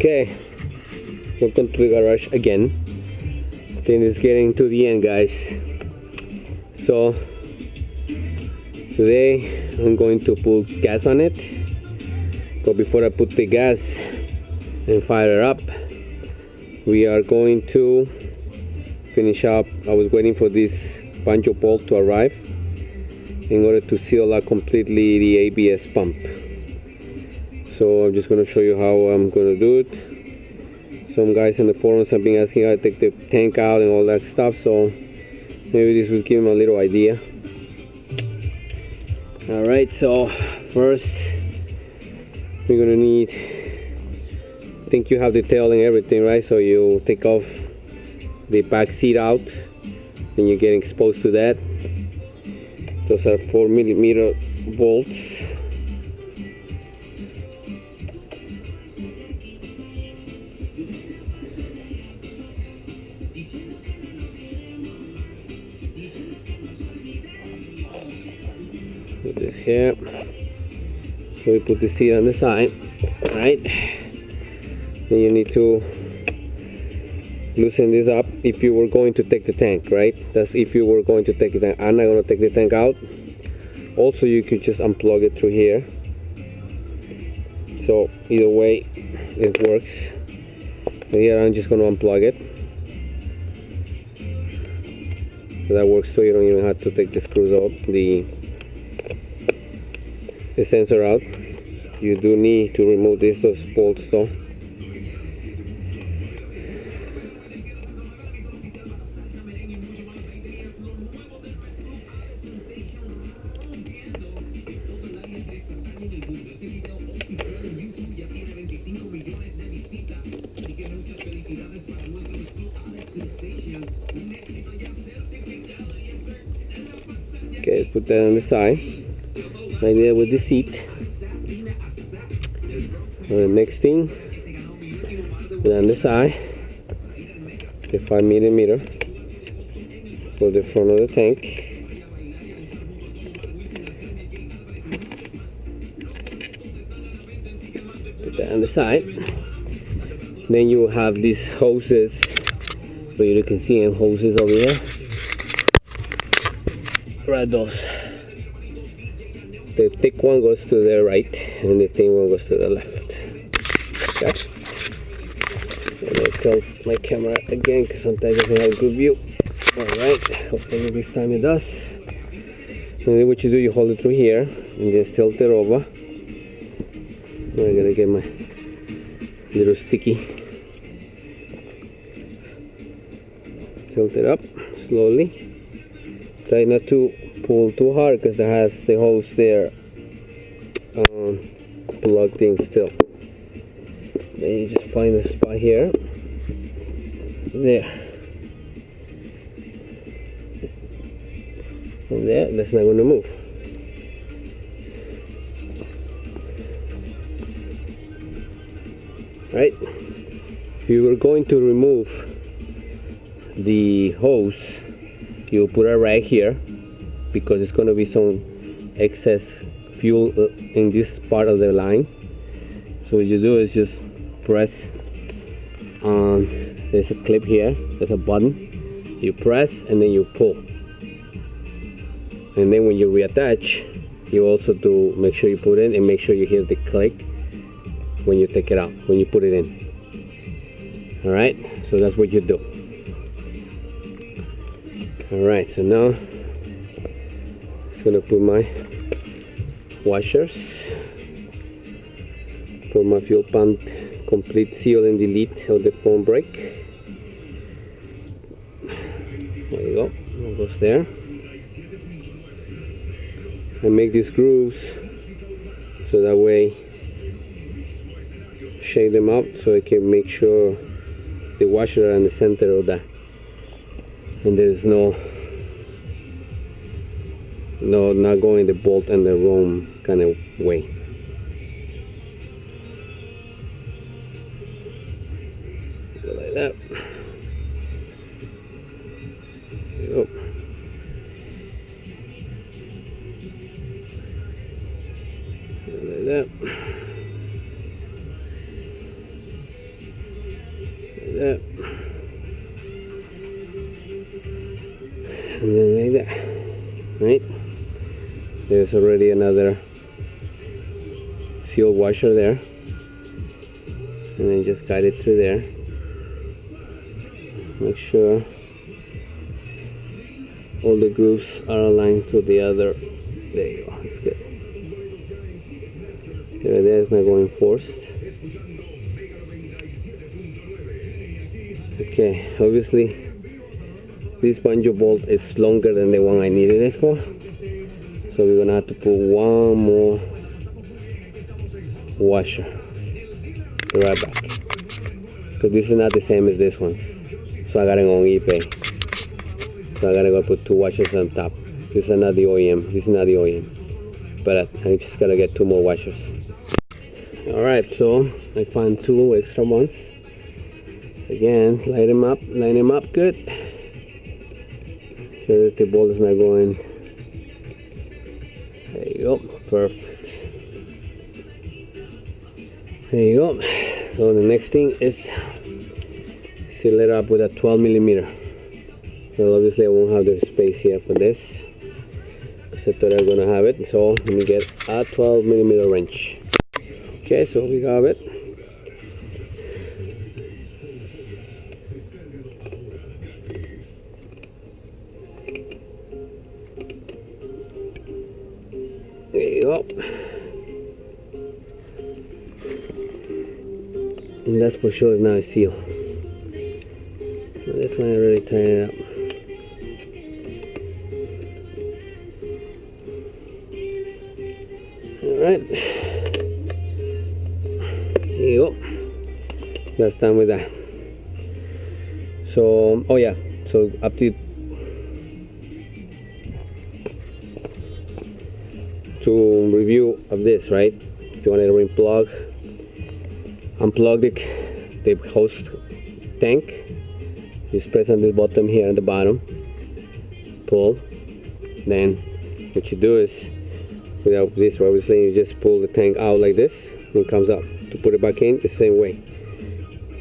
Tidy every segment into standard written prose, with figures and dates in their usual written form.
Okay, welcome to the garage again. I think it's getting to the end, guys. So today I'm going to put gas on it, but before I put the gas and fire it up, we are going to finish up. I was waiting for this banjo bolt to arrive in order to seal out completely the ABS pump. So I'm just going to show you how I'm going to do it. Some guys in the forums have been asking how to take the tank out and all that stuff, so maybe this will give them a little idea. Alright, so first we're going to need, I think you have the tail and everything, right? So you take off the back seat out, then you're getting exposed to that. Those are 4mm bolts. Put this here. So we put the seat on the side, right? Then you need to loosen this up if you were going to take the tank, right? That's if you were going to take the tank. I'm not going to take the tank out. Also, you could just unplug it through here. So either way it works. So here I'm just going to unplug it. So that works, so you don't even have to take the screws out, the sensor out. You do need to remove those bolts though. Okay, put that on the side, right there with the seat. The next thing, put on the side, the 5mm for the front of the tank. Put that on the side. Then you have these hoses, so you can see them hoses over here. Right, those. The thick one goes to the right and the thin one goes to the left. Okay. And I'll tilt my camera again because sometimes it doesn't have a good view. Alright, hopefully this time it does. And then what you do, you hold it through here and just tilt it over. Now I gotta get my little sticky. Tilt it up slowly. Try not to pull too hard because it has the hose there plugged in still. Then you just find a spot here. There. And there, that's not going to move. Right? If you were going to remove the hose, you put a rag here because it's going to be some excess fuel in this part of the line. So what you do is just press on, there's a clip here, there's a button, you press and then you pull, and then when you reattach, you also do make sure you put it in and make sure you hear the click when you take it out, when you put it in. Alright, so that's what you do. Alright, so now I'm just gonna put my washers, put my fuel pump complete seal and delete of the foam brake. There you go, it goes there. I make these grooves so that way shake them out so I can make sure the washer are in the center of that. And there's no not going the bolt and the wrong kind of way. Go like that. There you go. Go like that. right? There's already another seal washer there, and then just guide it through there. Make sure all the grooves are aligned to the other. There you go. That's good. There is not going forced. Okay, obviously this banjo bolt is longer than the one I needed it for, so we're gonna have to put one more washer right back, because this is not the same as this one. So I got it on eBay, so I gotta go put 2 washers on top. This is not the OEM, this is not the OEM, but I just gotta get 2 more washers. Alright, so I found 2 extra ones. Again, line them up good, so that the bolt is not going. There you go, perfect. There you go. So the next thing is seal it up with a 12 millimeter. Well, obviously I won't have the space here for this, because I thought I was gonna have it. So let me get a 12 millimeter wrench. Okay, so we have it. There you go. And that's for sure is now a seal. This one I already tied it up. Alright. There you go. That's done with that. So, oh yeah, so up to review of this, right? If you want to unplug the hose tank, just press on this button here at the bottom, pull. Then what you do is, without this, obviously you just pull the tank out like this, and it comes up. To put it back in the same way,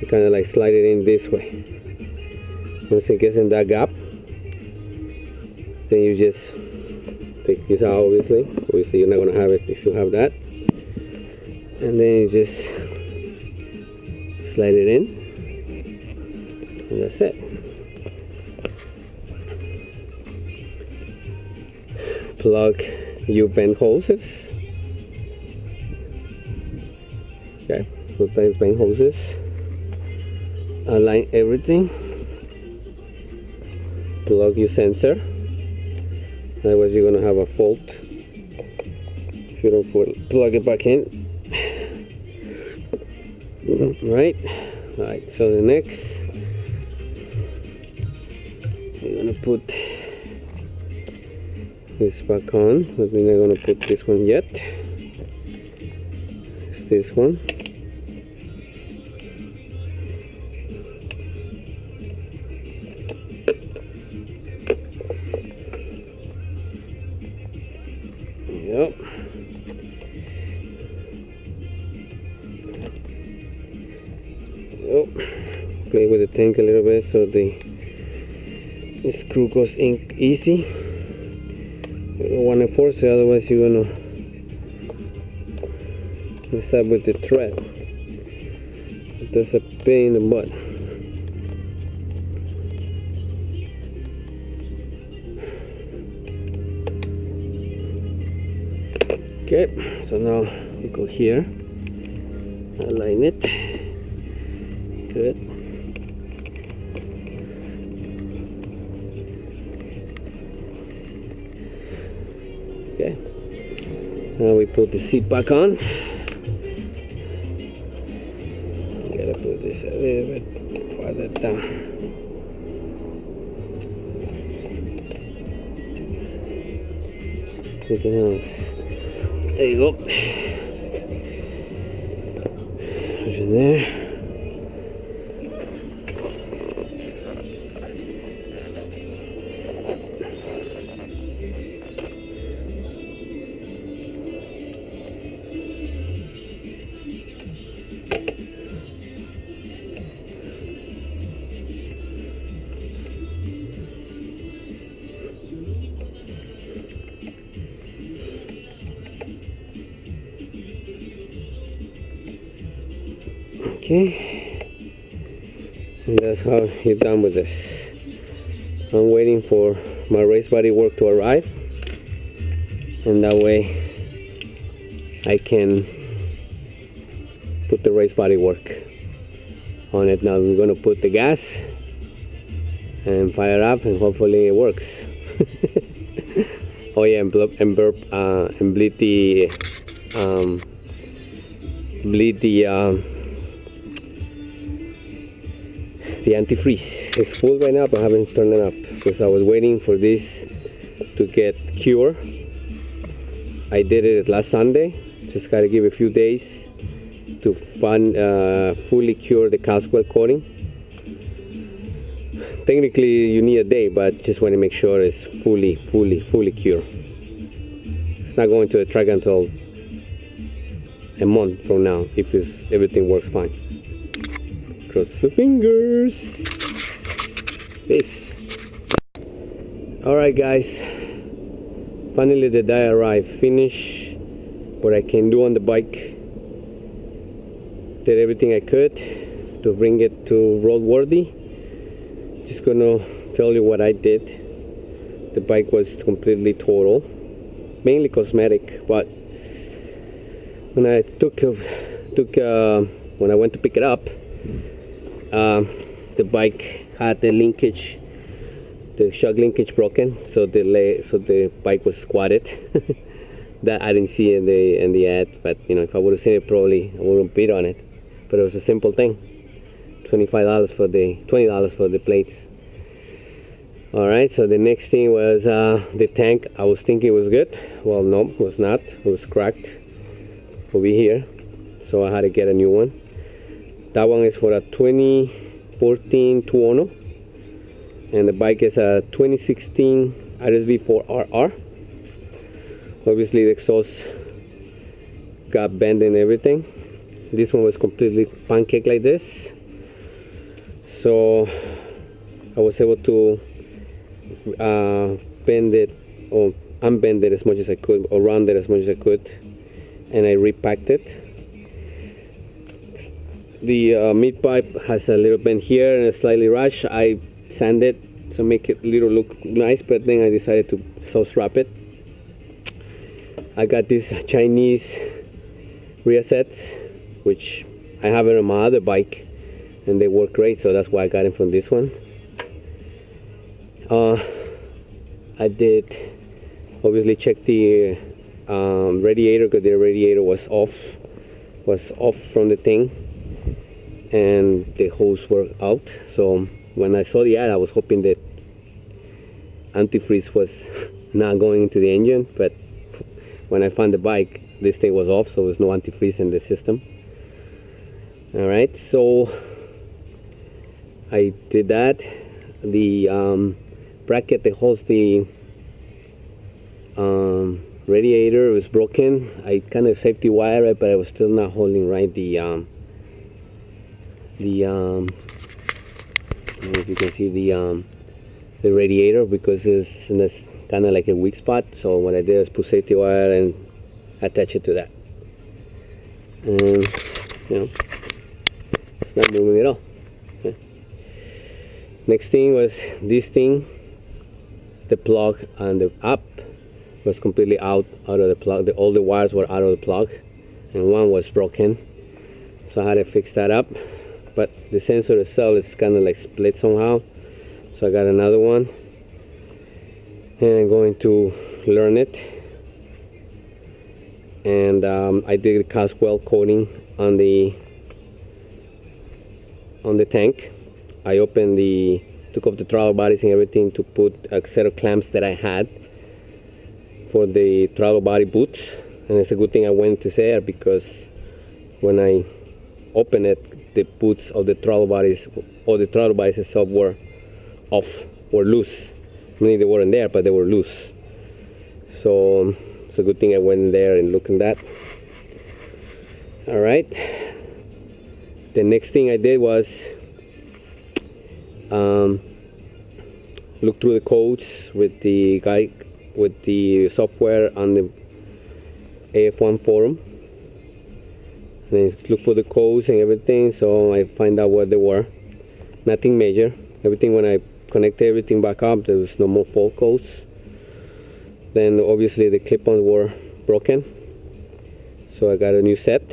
you kind of like slide it in this way. Once it gets in that gap, then you just take this out. Obviously you're not going to have it if you have that, and then you just slide it in, and that's it. Plug your bent hoses. Okay, put those bent hoses, align everything, plug your sensor, otherwise you're gonna have a fault if you don't plug it back in. Right, so the next we're gonna put this back on, but we're not gonna put this one yet. It's this one. Yep. Play with the tank a little bit so the screw goes in easy. You don't want to force it, otherwise you're gonna mess up with the thread. That's a pain in the butt. Okay, so now we go here, align it, good. Okay, now we put the seat back on. Gotta put this a little bit farther down. There you go. Push it there. Okay, and that's how you're done with this. I'm waiting for my race body work to arrive, and that way I can put the race body work on it. Now we're going to put the gas and fire up, and hopefully it works. Oh yeah, and bleed the antifreeze. It's full right now, but I haven't turned it up because I was waiting for this to get cured. I did it last Sunday. Just gotta give it a few days to fully cure the Caswell coating. Technically you need a day, but just want to make sure it's fully cured. It's not going to the track until a month from now if everything works fine. Cross the fingers. Peace. Alright guys, finally the day arrived. Finish what I can do on the bike. Did everything I could to bring it to roadworthy. Just gonna tell you what I did. The bike was completely total, mainly cosmetic, but when I when I went to pick it up, the bike had the linkage, the shock linkage broken, so the bike was squatted. That I didn't see in the ad, but you know, if I would have seen it, probably I wouldn't bid on it. But it was a simple thing. $20 for the plates. Alright, so the next thing was the tank. I was thinking it was good. Well, no, it was not. It was cracked over here, so I had to get a new one. That one is for a 2014 Tuono, and the bike is a 2016 RSV4 RR. Obviously the exhaust got bent and everything. This one was completely pancake like this, so I was able to bend it or unbend it as much as I could, or round it as much as I could, and I repacked it. The mid pipe has a little bend here and a slightly rash. I sanded to make it look nice, but then I decided to strap it. I got these Chinese rear sets, which I have it on my other bike, and they work great, so that's why I got it from this one. I did obviously check the radiator, because the radiator was off from the thing, and the hose were out. So when I saw the ad, I was hoping that antifreeze was not going into the engine, but when I found the bike, this thing was off, so there's no antifreeze in the system. Alright, so I did that. The bracket that holds the radiator was broken. I kind of safety wire it, but I was still not holding right the I don't know if you can see the radiator, because it's in this kind of like a weak spot. So what I did is put safety wire and attach it to that, and you know, it's not moving at all. Okay. Next thing was this thing. The plug and the up was completely out of the plug. All the wires were out of the plug, and one was broken, so I had to fix that up. But the sensor itself is kind of like split somehow, so I got another one, and I'm going to learn it. And I did the Caswell coating on the tank. I took off the throttle bodies and everything to put a set of clamps that I had for the throttle body boots. And it's a good thing I went to there, because when I opened it, the boots of the throttle bodies, or the throttle bodies itself, were off, were loose. I mean, they weren't there, but they were loose. So it's a good thing I went there and looked at that. Alright, the next thing I did was look through the codes with the guy, with the software on the AF1 forum. and I look for the codes and everything, so I find out what they were. Nothing major. Everything, when I connected everything back up, there was no more fault codes. Then obviously the clip-ons were broken, so I got a new set.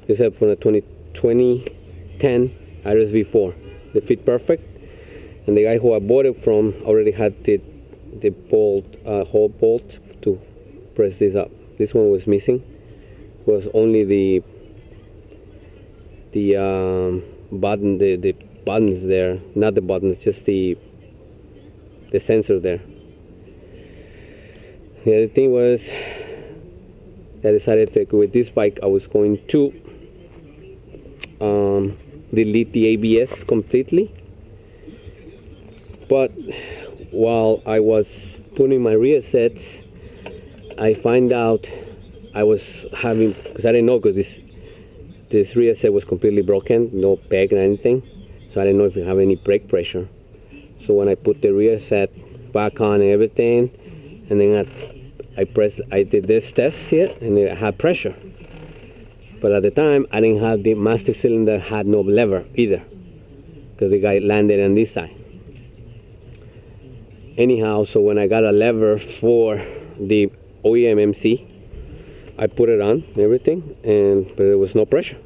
This is from the 2010 RSV4. They fit perfect, and the guy who I bought it from already had the bolt, hole bolt to press this up. This one was missing. It was only the button, the buttons there, not the buttons, just the sensor there. The other thing was, I decided to, with this bike, I was going to delete the ABS completely. But while I was putting my rear sets, I find out I was having, because I didn't know, because this rear set was completely broken, no peg or anything, so I didn't know if you have any brake pressure. So when I put the rear set back on and everything, and then I did this test here, and it had pressure. But at the time, I didn't have the master cylinder, had no lever either, because the guy landed on this side. Anyhow, so when I got a lever for the OEM MC, I put it on and everything, but there was no pressure.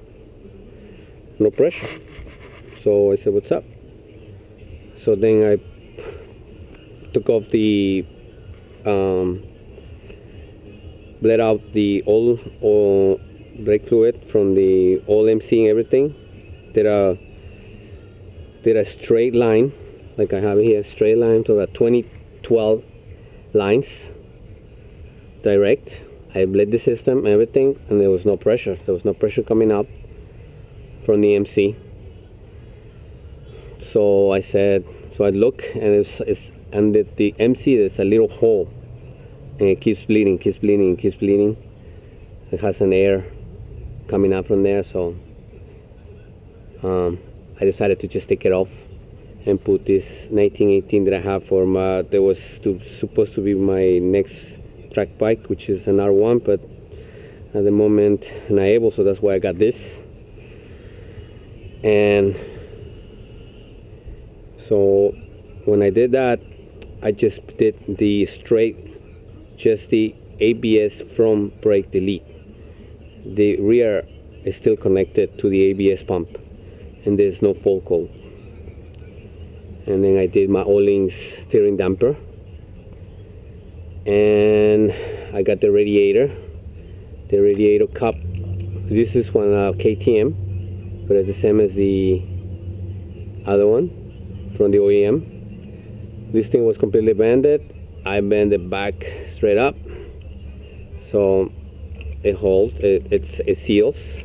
No pressure. So I said, what's up? So then I took off the bled out the old brake fluid from the old MC and everything. Did a straight line, like I have it here, straight line to the 2012 lines, direct. I bled the system, everything, and there was no pressure. There was no pressure coming up from the MC. So I said, so I look, and it's under the MC. There's a little hole, and it keeps bleeding, keeps bleeding, keeps bleeding. It has an air coming out from there, so I decided to just take it off and put this 1918 that I have for my, that was supposed to be my next track bike, which is an R1, but at the moment I'm not able, so that's why I got this. And so when I did that, I just did the straight, just the ABS front brake delete. The rear is still connected to the ABS pump, and there's no fault code. And then I did my O-Lings steering damper, and I got the radiator cup. This is one KTM, but it's the same as the other one from the OEM. This thing was completely bended. I bent it back straight up, so it holds, it seals.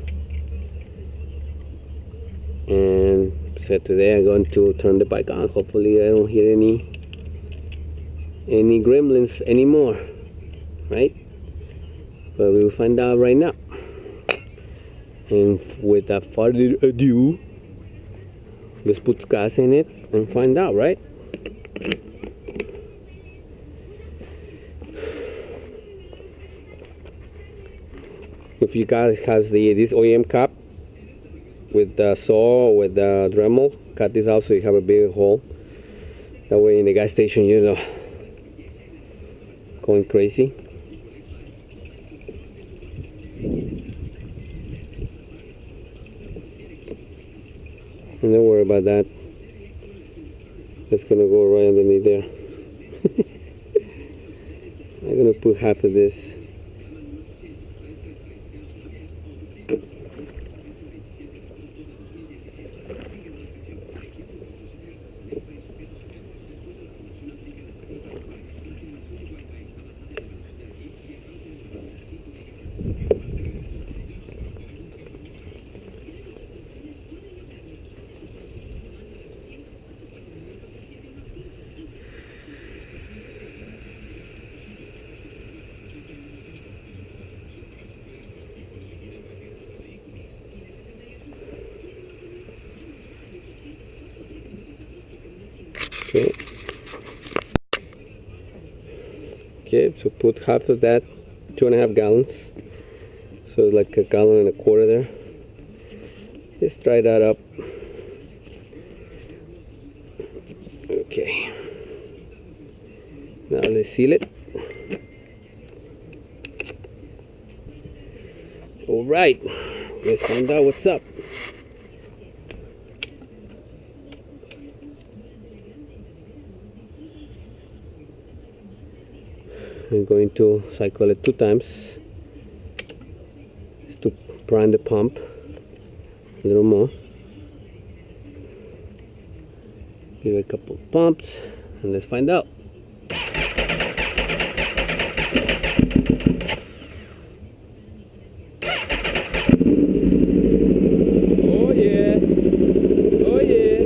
And so today I'm going to turn the bike on. Hopefully I don't hear any gremlins anymore, right? But we'll find out right now. And without further ado, let's put gas in it and find out, right? If you guys have this OEM cap with the saw, with the Dremel, cut this out so you have a bigger hole. That way in the gas station you're not going crazy. And don't worry about that. Just gonna go right underneath there. I'm gonna put half of this. Okay, so put half of that, 2.5 gallons So it's like 1.25 gallons there. Just dry that up. Okay. Now let's seal it. All right. Let's find out what's up. I'm going to cycle it 2 times just to prime the pump a little more. Give it a couple of pumps and let's find out. Oh yeah, oh yeah.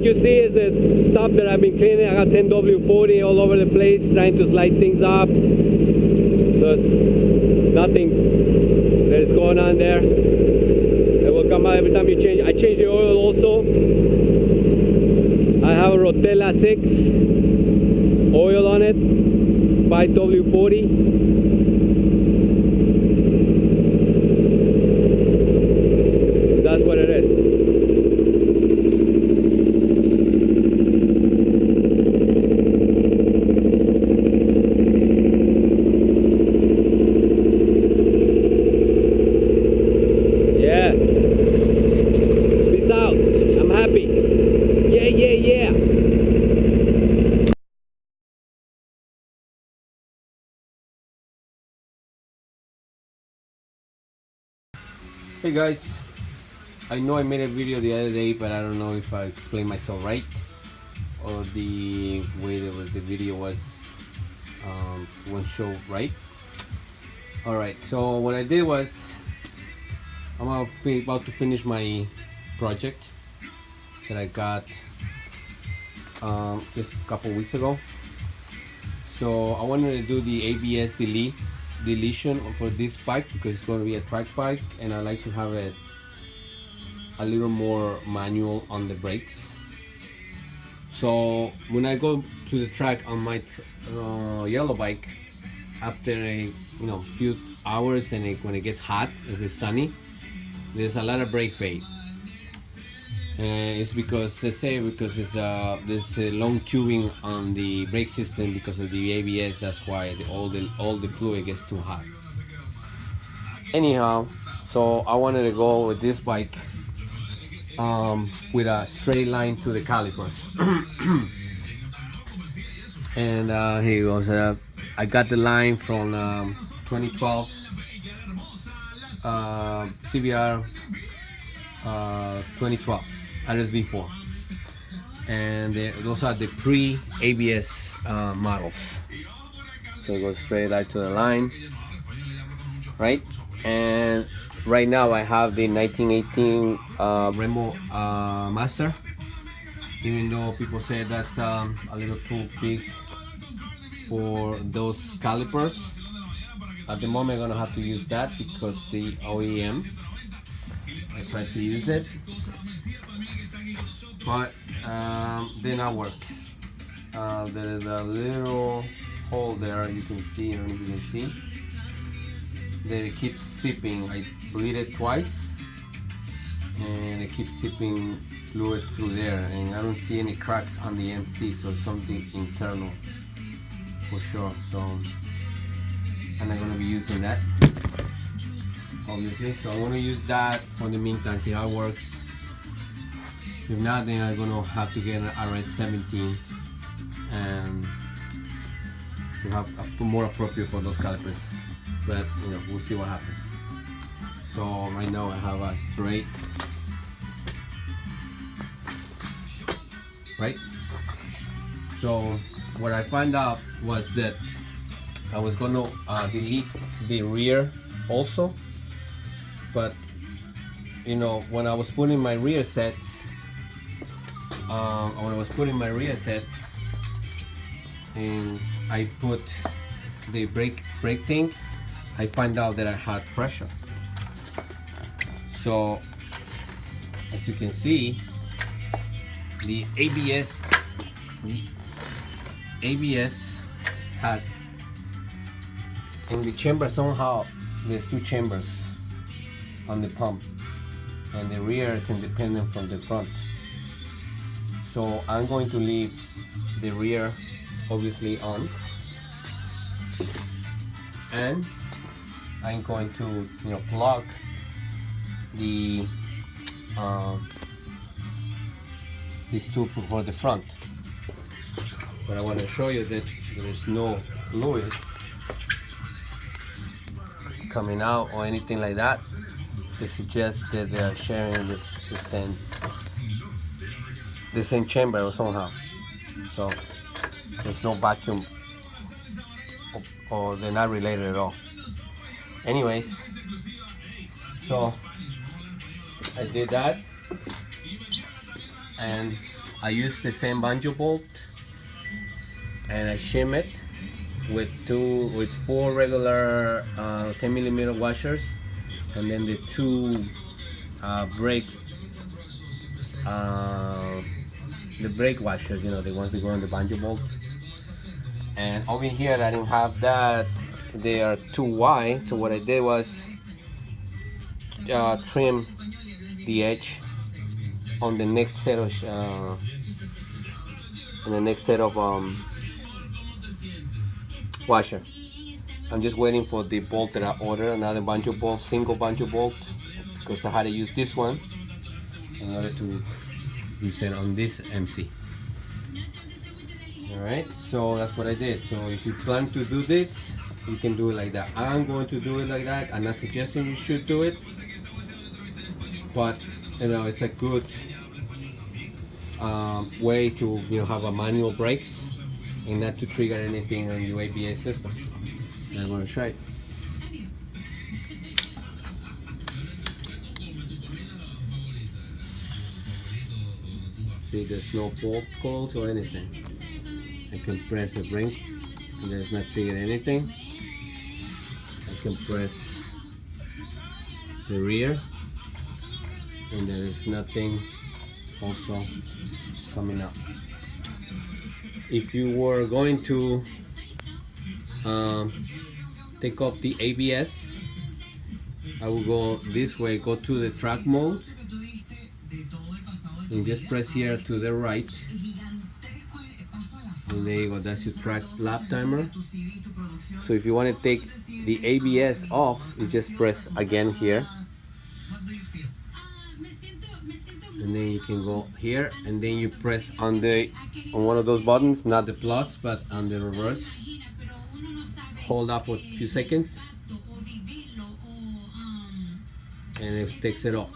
You see is the stuff that I've been cleaning. I got 10W40 all over the place trying to slide things up, so it's nothing that is going on there. It will come out every time you change. I change the oil also. I have a Rotella 6 oil on it, 5W40. That's what it is. Hey guys, I know I made a video the other day, but I don't know if I explained myself right or the way that the video was one show right. Alright, so what I did was I'm about to finish my project that I got just a couple weeks ago. So I wanted to do the ABS deletion for this bike because it's going to be a track bike, and I like to have it a little more manual on the brakes. So when I go to the track on my yellow bike, after a few hours and when it gets hot, if it's sunny, there's a lot of brake fade. And it's because they say because it's there's a long tubing on the brake system because of the ABS. That's why all the fluid gets too hot. Anyhow, so I wanted to go with this bike with a straight line to the calipers. And here goes. I got the line from 2012 CBR 2012 RSV4, and those are the pre-ABS models. So it goes straight right to the line, right? And right now I have the 1918 Remo Master, even though people say that's a little too big for those calipers. At the moment I'm gonna have to use that because the OEM, I tried to use it, but did not work. There is a little hole there, you can see, I don't know if you can see, that it keeps seeping. I bleed it twice and it keeps seeping fluid through there, and I don't see any cracks on the MC, so it's something internal for sure. So I'm not going to be using that, obviously. So I want to use that for the meantime, see how it works. If not, then I'm going to have to get an RS17 and to have a more appropriate for those calipers. But we'll see what happens. So right now I have a straight, right? So what I found out was that I was going to delete the rear also, but you know, when I was putting my rear sets, and I put the brake thing, I find out that I had pressure. So as you can see, the ABS has, in the chamber somehow there's two chambers on the pump, and the rear is independent from the front. So I'm going to leave the rear obviously on, and I'm going to, you know, plug the these two for the front. But I want to show you that there is no fluid coming out or anything like that to suggest that they are sharing the same chamber or somehow. So there's no vacuum, or they're not related at all. Anyways, so I did that, and I used the same banjo bolt, and I shim it with four regular 10mm washers, and then the two brake washers, you know, the ones that go on the banjo bolt. And over here I didn't have that, they are too wide, so what I did was trim the edge on the next set of washer. I'm just waiting for the bolt that I ordered, another banjo bolt, single banjo bolt, because I had to use this one in order to use it on this MC. Alright, so that's what I did. So if you plan to do this, you can do it like that. I'm going to do it like that. I'm not suggesting you should do it, but you know, it's a good way to, you know, have a manual brakes and not to trigger anything on your ABS system. And I'm going to try it. See, there's no fault codes or anything. I can press the brake and there's not trigger anything. I can press the rear and there is nothing also coming up. If you were going to take off the ABS, I will go this way, go to the track mode, and just press here to the right, and there you go, that's your track lap timer. So if you want to take the ABS off, you just press again here, and then you can go here, and then you press on one of those buttons, not the plus but on the reverse. Hold up for a few seconds and it takes it off.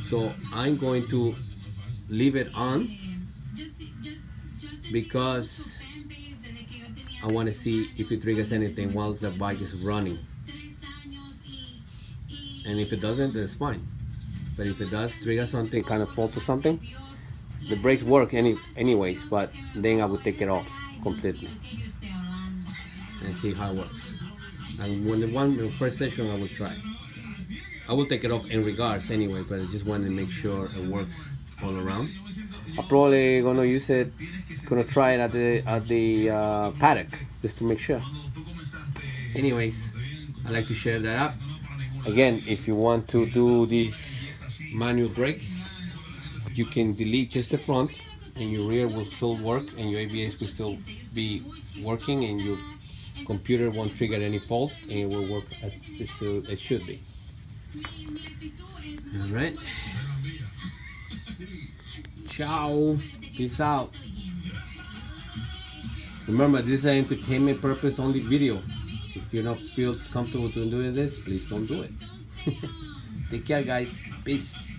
So I'm going to leave it on because I want to see if it triggers anything while the bike is running, and if it doesn't, that's fine. But if it does trigger something, kind of fault or something, the brakes work anyways, but then I would take it off completely and see how it works. And when the first session I will try. I will take it off in regards anyway, but I just wanted to make sure it works all around. I'm probably gonna use it, gonna try it at the paddock just to make sure. Anyways, I like to share that up. Again, if you want to do these manual brakes, you can delete just the front and your rear will still work and your ABS will still be working and your computer won't trigger any fault and it will work as it should be. Alright. Ciao. Peace out. Remember, this is an entertainment purpose only video. If you don't feel comfortable doing this, please don't do it. Take care, guys. Peace.